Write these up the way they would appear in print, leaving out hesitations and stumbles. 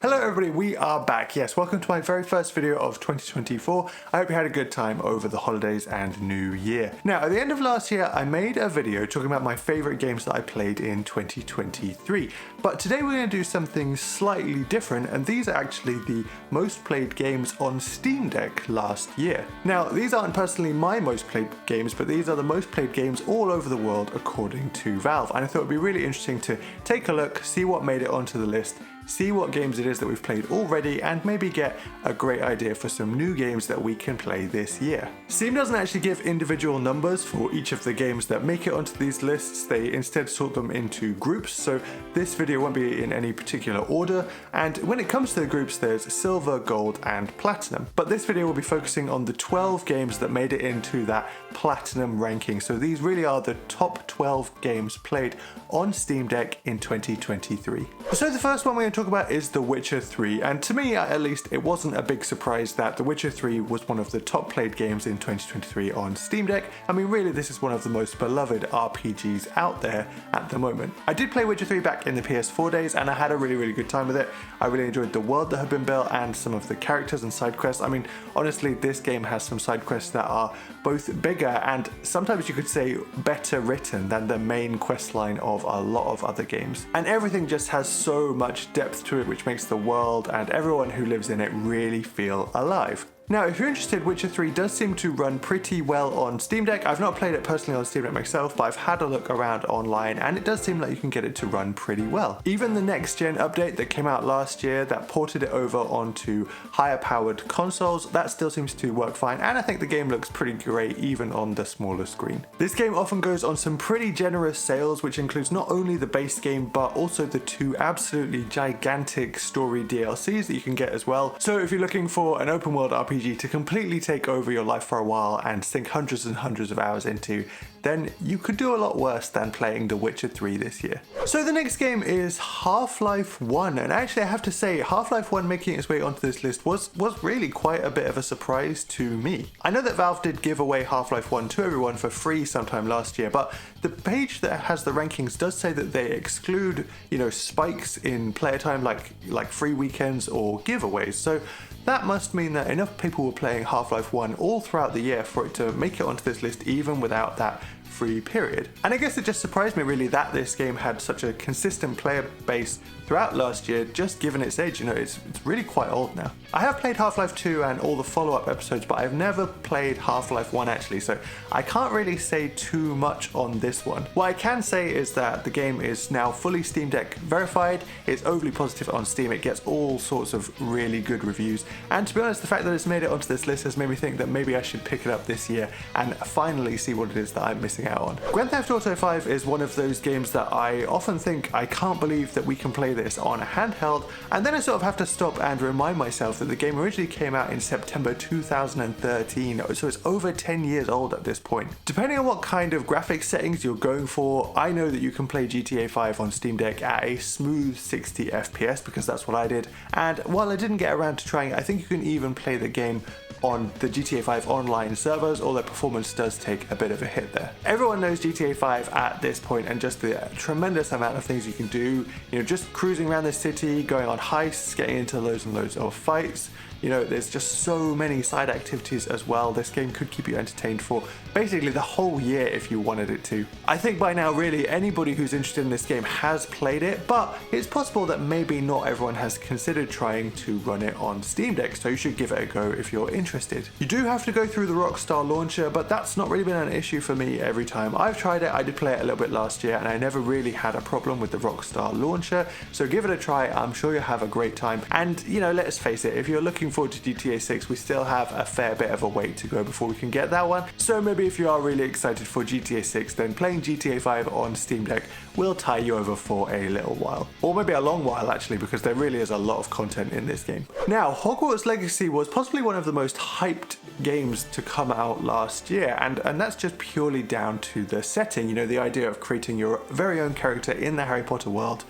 Hello everybody, we are back. Yes, welcome to my very first video of 2024. I hope you had a good time over the holidays and New Year. Now, at the end of last year, I made a video talking about my favorite games that I played in 2023. But today we're going to do something slightly different, and these are actually the most played games on Steam Deck last year. Now, these aren't personally my most played games, but these are the most played games all over the world according to Valve. And I thought it would be really interesting to take a look, see what made it onto the list, see what games it is that we've played already, and maybe get a great idea for some new games that we can play this year. Steam doesn't actually give individual numbers for each of the games that make it onto these lists. They instead sort them into groups, so this video won't be in any particular order, and when it comes to the groups there's silver, gold and platinum. But this video will be focusing on the 12 games that made it into that platinum ranking, so these really are the top 12 games played on Steam Deck in 2023. So the first one we're going to talk about is The Witcher 3, and to me at least it wasn't a big surprise that The Witcher 3 was one of the top played games in 2023 on Steam Deck. I mean, really, this is one of the most beloved RPGs out there at the moment. I did play Witcher 3 back in the PS4 days and I had a really good time with it. I really enjoyed the world that had been built and some of the characters and side quests. I mean, honestly, this game has some side quests that are both bigger and sometimes you could say better written than the main quest line of a lot of other games. And everything just has so much depth to it, which makes the world and everyone who lives in it really feel alive. Now, if you're interested, Witcher 3 does seem to run pretty well on Steam Deck. I've not played it personally on Steam Deck myself, but I've had a look around online and it does seem like you can get it to run pretty well. Even the next gen update that came out last year that ported it over onto higher powered consoles, that still seems to work fine, and I think the game looks pretty great even on the smaller screen. This game often goes on some pretty generous sales, which includes not only the base game but also the two absolutely gigantic story DLCs that you can get as well. So if you're looking for an open world RPG to completely take over your life for a while and sink hundreds and hundreds of hours into, then you could do a lot worse than playing The Witcher 3 this year. So the next game is Half-Life 1, and actually I have to say Half-Life 1 making its way onto this list was really quite a bit of a surprise to me. I know that Valve did give away Half-Life 1 to everyone for free sometime last year, but the page that has the rankings does say that they exclude, spikes in player time like free weekends or giveaways. So that must mean that enough people were playing Half-Life 1 all throughout the year for it to make it onto this list even without that free period. And I guess it just surprised me really that this game had such a consistent player base throughout last year, just given its age. It's really quite old now. I have played Half-Life 2 and all the follow-up episodes, but I've never played Half-Life 1 actually, so I can't really say too much on this one. What I can say is that the game is now fully Steam Deck verified, it's overly positive on Steam, it gets all sorts of really good reviews, and to be honest, the fact that it's made it onto this list has made me think that maybe I should pick it up this year and finally see what it is that I'm missing out on. Grand Theft Auto 5 is one of those games that I often think I can't believe that we can play this on a handheld, and then I sort of have to stop and remind myself that the game originally came out in September 2013, so it's over 10 years old at this point. Depending on what kind of graphics settings you're going for, I know that you can play GTA 5 on Steam Deck at a smooth 60 FPS because that's what I did, and while I didn't get around to trying it, I think you can even play the game on the GTA 5 online servers, although performance does take a bit of a hit there. Everyone knows GTA 5 at this point and just the tremendous amount of things you can do, just cruising around the city, going on heists, getting into loads and loads of fights. There's just so many side activities as well. This game could keep you entertained for basically the whole year if you wanted it to. I think by now really anybody who's interested in this game has played it, but it's possible that maybe not everyone has considered trying to run it on Steam Deck, so you should give it a go if you're interested. You do have to go through the Rockstar launcher, but that's not really been an issue for me every time I've tried it. I did play it a little bit last year and I never really had a problem with the Rockstar launcher, so give it a try. I'm sure you'll have a great time. And let's face it, if you're looking forward to GTA 6, we still have a fair bit of a wait to go before we can get that one. So maybe if you are really excited for GTA 6, then playing GTA 5 on Steam Deck will tie you over for a little while. Or maybe a long while actually, because there really is a lot of content in this game. Now, Hogwarts Legacy was possibly one of the most hyped games to come out last year, and that's just purely down to the setting, the idea of creating your very own character in the Harry Potter world,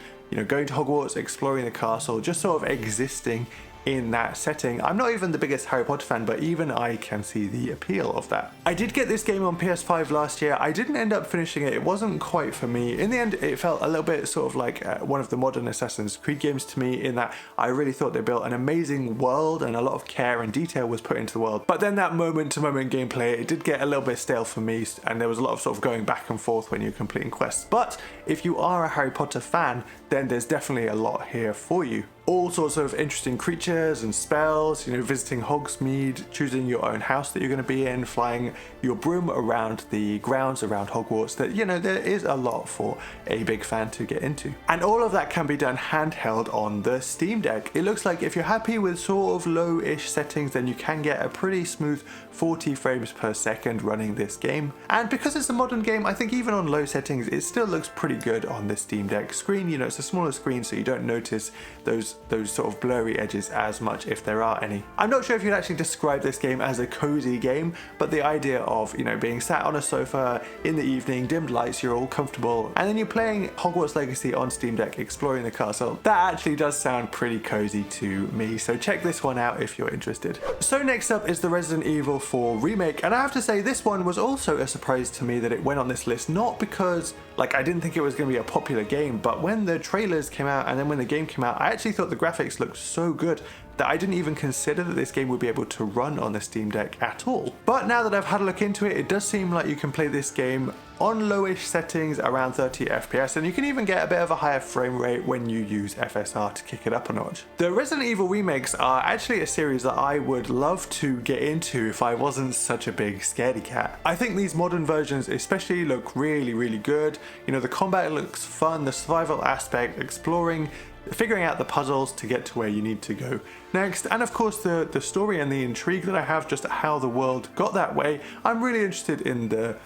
going to Hogwarts, exploring the castle, just sort of existing in that setting. I'm not even the biggest Harry Potter fan, but even I can see the appeal of that. I did get this game on PS5 last year. I didn't end up finishing it. It wasn't quite for me. In the end, it felt a little bit sort of like one of the modern Assassin's Creed games to me, in that I really thought they built an amazing world and a lot of care and detail was put into the world. But then that moment-to-moment gameplay, it did get a little bit stale for me, and there was a lot of sort of going back and forth when you're completing quests. But if you are a Harry Potter fan, then there's definitely a lot here for you. All sorts of interesting creatures and spells, you know, visiting Hogsmeade, choosing your own house that you're going to be in, flying your broom around the grounds around Hogwarts. That, you know, there is a lot for a big fan to get into. And all of that can be done handheld on the Steam Deck. It looks like if you're happy with sort of low-ish settings, then you can get a pretty smooth 40 frames per second running this game. And because it's a modern game, I think even on low settings, it still looks pretty good on the Steam Deck screen. You know, it's a smaller screen, so you don't notice those sort of blurry edges as much, if there are any. I'm not sure if you'd actually describe this game as a cozy game, but the idea of, you know, being sat on a sofa in the evening, dimmed lights, you're all comfortable, and then you're playing Hogwarts Legacy on Steam Deck, exploring the castle, that actually does sound pretty cozy to me, so check this one out if you're interested. So next up is the Resident Evil 4 remake, and I have to say this one was also a surprise to me that it went on this list, not because like I didn't think it was going to be a popular game, but when the trailers came out and then when the game came out, I actually thought the graphics looked so good that I didn't even consider that this game would be able to run on the Steam Deck at all. But now that I've had a look into it, it does seem like you can play this game on lowish settings around 30 FPS, and you can even get a bit of a higher frame rate when you use FSR to kick it up a notch. The Resident Evil remakes are actually a series that I would love to get into if I wasn't such a big scaredy cat. I think these modern versions especially look really, really good. You know, the combat looks fun, the survival aspect, exploring, figuring out the puzzles to get to where you need to go next, and of course the story and the intrigue that I have, just how the world got that way. I'm really interested in the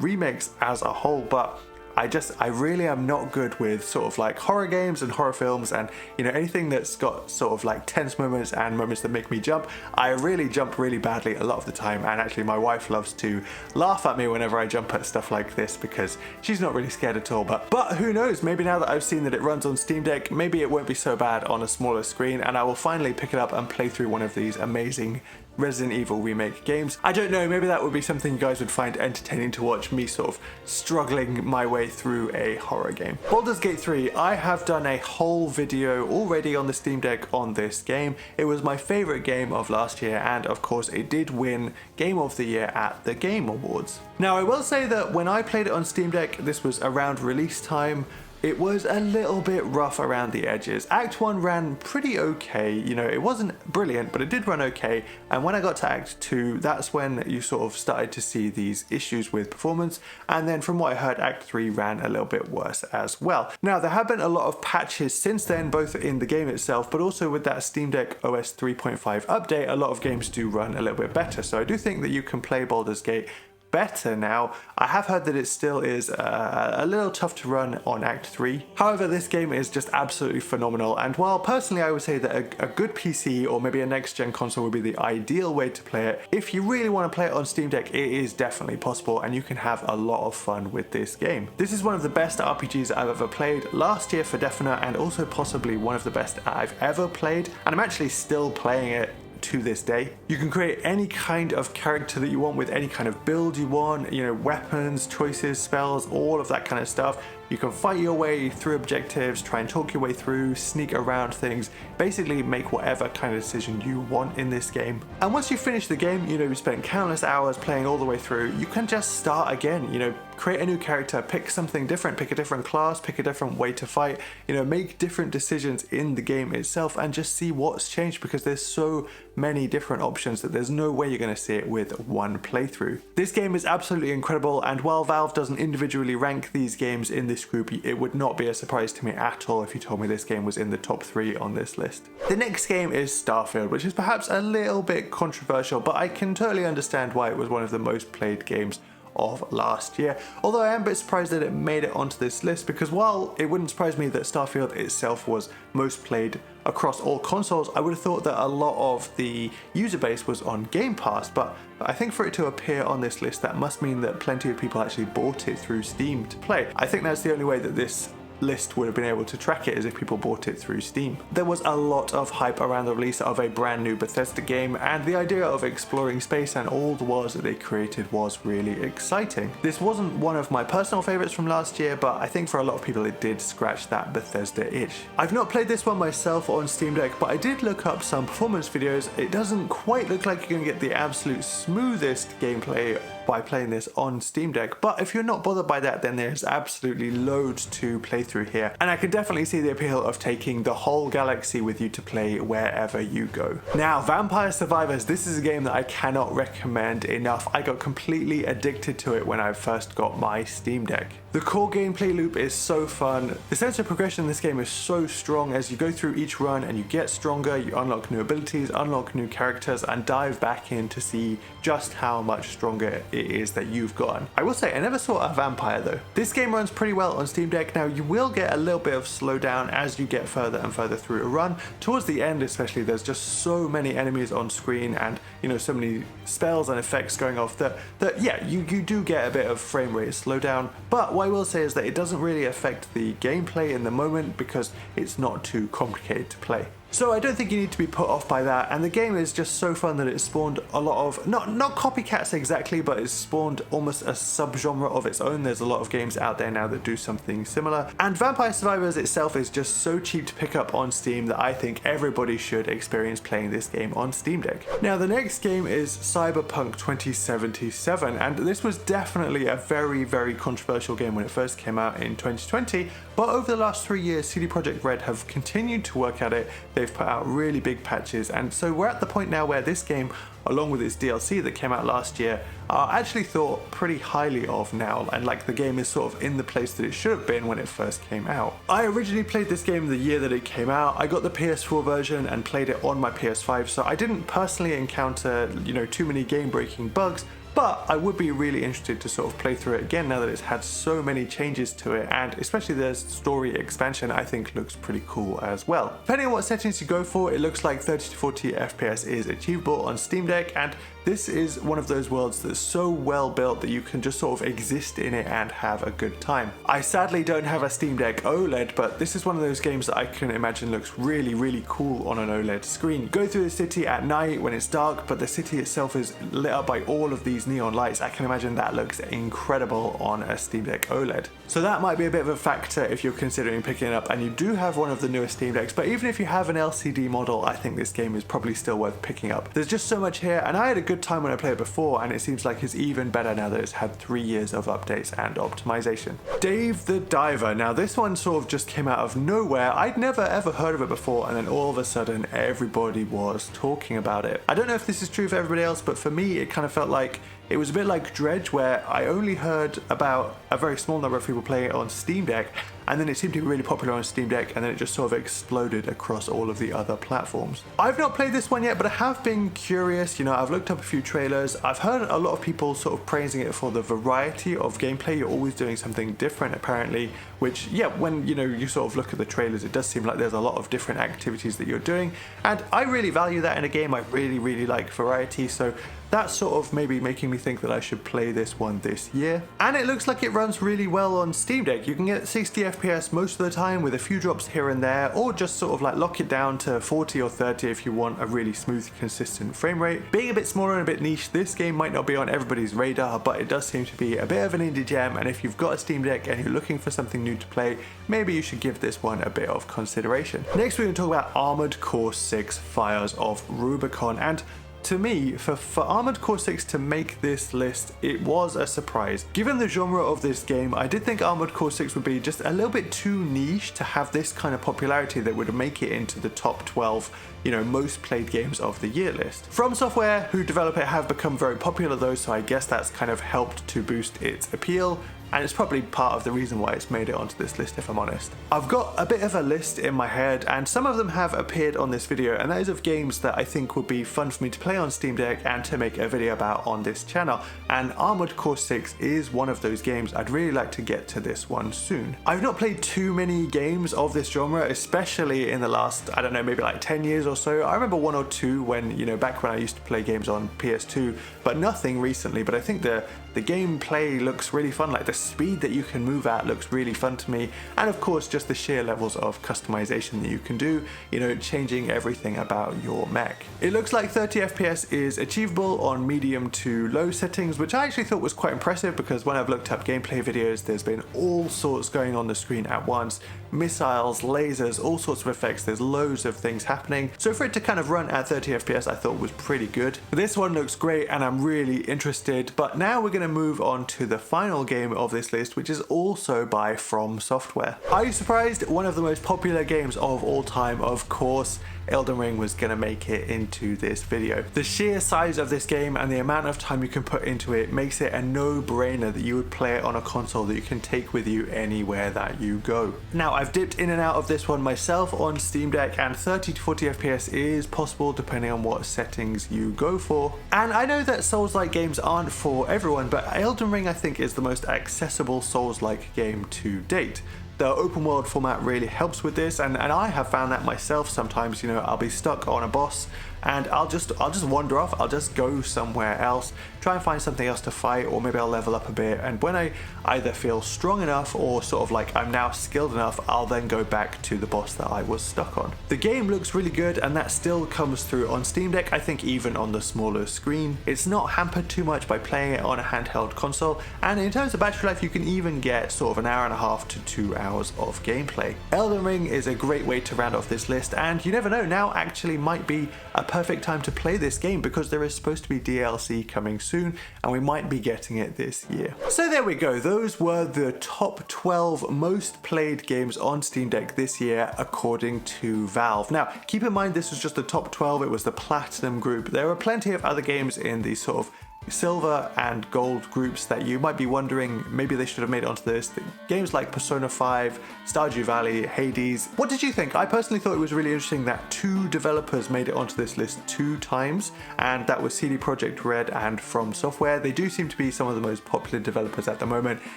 remakes as a whole, but I really am not good with sort of like horror games and horror films, and you know, anything that's got sort of like tense moments and moments that make me jump. I really jump really badly a lot of the time, and actually my wife loves to laugh at me whenever I jump at stuff like this because she's not really scared at all. But who knows, maybe now that I've seen that it runs on Steam Deck, maybe it won't be so bad on a smaller screen, and I will finally pick it up and play through one of these amazing Resident Evil remake games. I don't know, maybe that would be something you guys would find entertaining to watch, me sort of struggling my way through a horror game. Baldur's Gate 3, I have done a whole video already on the Steam Deck on this game. It was my favorite game of last year, and of course it did win Game of the Year at the Game Awards. Now I will say that when I played it on Steam Deck, this was around release time. It was a little bit rough around the edges. Act 1 ran pretty okay, you know, it wasn't brilliant, but it did run okay, and when I got to Act 2, that's when you sort of started to see these issues with performance, and then from what I heard, Act 3 ran a little bit worse as well. Now, there have been a lot of patches since then, both in the game itself, but also with that Steam Deck OS 3.5 update, a lot of games do run a little bit better, so I do think that you can play Baldur's Gate better now. I have heard that it still is a little tough to run on Act 3. However, this game is just absolutely phenomenal, and while personally I would say that a good PC or maybe a next gen console would be the ideal way to play it, if you really want to play it on Steam Deck, it is definitely possible and you can have a lot of fun with this game. This is one of the best RPGs I've ever played last year for definite, and also possibly one of the best I've ever played, and I'm actually still playing it to this day. You can create any kind of character that you want with any kind of build you want, you know, weapons, choices, spells, all of that kind of stuff. You can fight your way through objectives, try and talk your way through, sneak around things, basically make whatever kind of decision you want in this game. And once you finish the game, you know, you spent countless hours playing all the way through, you can just start again, you know, create a new character, pick something different, pick a different class, pick a different way to fight, you know, make different decisions in the game itself and just see what's changed, because there's so many different options that there's no way you're going to see it with one playthrough. This game is absolutely incredible, and while Valve doesn't individually rank these games in this group, it would not be a surprise to me at all if you told me this game was in the top 3 on this list. The next game is Starfield, which is perhaps a little bit controversial, but I can totally understand why it was one of the most played games of last year. Although I am a bit surprised that it made it onto this list, because while it wouldn't surprise me that Starfield itself was most played across all consoles, I would have thought that a lot of the user base was on Game Pass, but I think for it to appear on this list, that must mean that plenty of people actually bought it through Steam to play. I think that's the only way that this list would have been able to track it as if people bought it through Steam. There was a lot of hype around the release of a brand new Bethesda game, and the idea of exploring space and all the worlds that they created was really exciting. This wasn't one of my personal favorites from last year, but I think for a lot of people it did scratch that Bethesda itch. I've not played this one myself on Steam Deck, but I did look up some performance videos. It doesn't quite look like you're going to get the absolute smoothest gameplay by playing this on Steam Deck, but if you're not bothered by that, then there's absolutely loads to play through here, and I can definitely see the appeal of taking the whole galaxy with you to play wherever you go. Now, Vampire Survivors, this is a game that I cannot recommend enough. I got completely addicted to it when I first got my Steam Deck. The core gameplay loop is so fun. The sense of progression in this game is so strong. As you go through each run and you get stronger, you unlock new abilities, unlock new characters, and dive back in to see just how much stronger it is that you've gotten. I will say, I never saw a vampire though. This game runs pretty well on Steam Deck. Now, you will get a little bit of slowdown as you get further and further through a run. Towards the end especially, there's just so many enemies on screen and, you know, so many spells and effects going off that yeah, you do get a bit of frame rate slowdown. But what I will say is that it doesn't really affect the gameplay in the moment because it's not too complicated to play. So I don't think you need to be put off by that, and the game is just so fun that it spawned a lot of, not copycats exactly, but it's spawned almost a subgenre of its own. There's a lot of games out there now that do something similar, and Vampire Survivors itself is just so cheap to pick up on Steam that I think everybody should experience playing this game on Steam Deck. Now, the next game is Cyberpunk 2077, and this was definitely a very, very controversial game when it first came out in 2020, but over the last 3 years, CD Projekt Red have continued to work at it. They've put out really big patches, and so we're at the point now where this game, along with its DLC that came out last year, are actually thought pretty highly of now, and like the game is sort of in the place that it should have been when it first came out. I originally played this game the year that it came out. I got the PS4 version and played it on my PS5, so I didn't personally encounter, you know, too many game-breaking bugs, but I would be really interested to sort of play through it again now that it's had so many changes to it, and especially the story expansion I think looks pretty cool as well. Depending on what settings you go for, it looks like 30 to 40 FPS is achievable on Steam Deck, and this is one of those worlds that's so well built that you can just sort of exist in it and have a good time. I sadly don't have a Steam Deck OLED, but this is one of those games that I can imagine looks really, really cool on an OLED screen. You go through the city at night when it's dark, but the city itself is lit up by all of these neon lights. I can imagine that looks incredible on a Steam Deck OLED. So that might be a bit of a factor if you're considering picking it up and you do have one of the newer Steam Decks, but even if you have an LCD model, I think this game is probably still worth picking up. There's just so much here, and I had a good time when I played it before, and it seems like it's even better now that it's had 3 years of updates and optimization. Dave the Diver. Now, this one sort of just came out of nowhere. I'd never ever heard of it before, and then all of a sudden everybody was talking about it. I don't know if this is true for everybody else, but for me it kind of felt like it was a bit like Dredge, where I only heard about a very small number of people playing it on Steam Deck, and then it seemed to be really popular on Steam Deck, and then it just sort of exploded across all of the other platforms. I've not played this one yet, but I have been curious. You know, I've looked up a few trailers. I've heard a lot of people sort of praising it for the variety of gameplay. You're always doing something different, apparently, which, yeah, when, you know, you sort of look at the trailers, it does seem like there's a lot of different activities that you're doing, and I really value that in a game. I really, really like variety, so that's sort of maybe making me think that I should play this one this year. And it looks like it runs really well on Steam Deck. You can get 60 FPS most of the time with a few drops here and there, or just sort of like lock it down to 40 or 30 if you want a really smooth, consistent frame rate. Being a bit smaller and a bit niche, this game might not be on everybody's radar, but it does seem to be a bit of an indie gem, and if you've got a Steam Deck and you're looking for something new to play, maybe you should give this one a bit of consideration. Next, we're going to talk about Armored Core 6 Fires of Rubicon, and to me, for Armored Core 6 to make this list, it was a surprise. Given the genre of this game, I did think Armored Core 6 would be just a little bit too niche to have this kind of popularity that would make it into the top 12, you know, most played games of the year list. From Software, who develop it, have become very popular though, so I guess that's kind of helped to boost its appeal, and it's probably part of the reason why it's made it onto this list, if I'm honest. I've got a bit of a list in my head, and some of them have appeared on this video, and that is of games that I think would be fun for me to play on Steam Deck and to make a video about on this channel, and Armored Core 6 is one of those games. I'd really like to get to this one soon. I've not played too many games of this genre, especially in the last, I don't know, maybe like 10 years or so. I remember one or two when, you know, back when I used to play games on PS2, but nothing recently. But I think the gameplay looks really fun. Like the speed that you can move at looks really fun to me, and of course just the sheer levels of customization that you can do, you know, changing everything about your mech. It looks like 30 FPS is achievable on medium to low settings, which I actually thought was quite impressive because when I've looked up gameplay videos, there's been all sorts going on the screen at once. Missiles, lasers, all sorts of effects, there's loads of things happening. So for it to kind of run at 30 FPS I thought was pretty good. This one looks great and I'm really interested, but now we're going to move on to the final game of this list, which is also by From Software. Are you surprised? One of the most popular games of all time, of course. Elden Ring was going to make it into this video. The sheer size of this game and the amount of time you can put into it makes it a no-brainer that you would play it on a console that you can take with you anywhere that you go. Now, I've dipped in and out of this one myself on Steam Deck, and 30 to 40 FPS is possible depending on what settings you go for. And I know that Souls-like games aren't for everyone, but Elden Ring I think is the most accessible Souls-like game to date. The open world format really helps with this, and I have found that myself sometimes. You know, I'll be stuck on a boss and I'll just wander off, I'll just go somewhere else, try and find something else to fight, or maybe I'll level up a bit, and when I either feel strong enough or sort of like I'm now skilled enough, I'll then go back to the boss that I was stuck on. The game looks really good and that still comes through on Steam Deck, I think even on the smaller screen. It's not hampered too much by playing it on a handheld console, and in terms of battery life you can even get sort of an hour and a half to 2 hours of gameplay. Elden Ring is a great way to round off this list, and you never know, now actually might be a perfect time to play this game because there is supposed to be DLC coming soon and we might be getting it this year. So there we go, those were the top 12 most played games on Steam Deck this year according to Valve. Now keep in mind this was just the top 12, it was the Platinum group. There are plenty of other games in the sort of silver and gold groups that you might be wondering maybe they should have made it onto this. Games like Persona 5, Stardew Valley, Hades. What did you think? I personally thought it was really interesting that 2 developers made it onto this list 2 times, and that was CD Projekt Red and From Software. They do seem to be some of the most popular developers at the moment,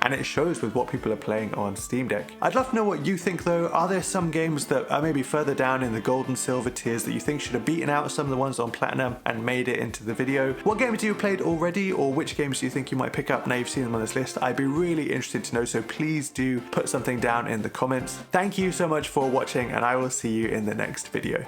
and it shows with what people are playing on Steam Deck. I'd love to know what you think though. Are there some games that are maybe further down in the gold and silver tiers that you think should have beaten out some of the ones on Platinum and made it into the video? What games do you played already, or which games do you think you might pick up now you've seen them on this list? I'd be really interested to know, so please do put something down in the comments. Thank you so much for watching, and I will see you in the next video.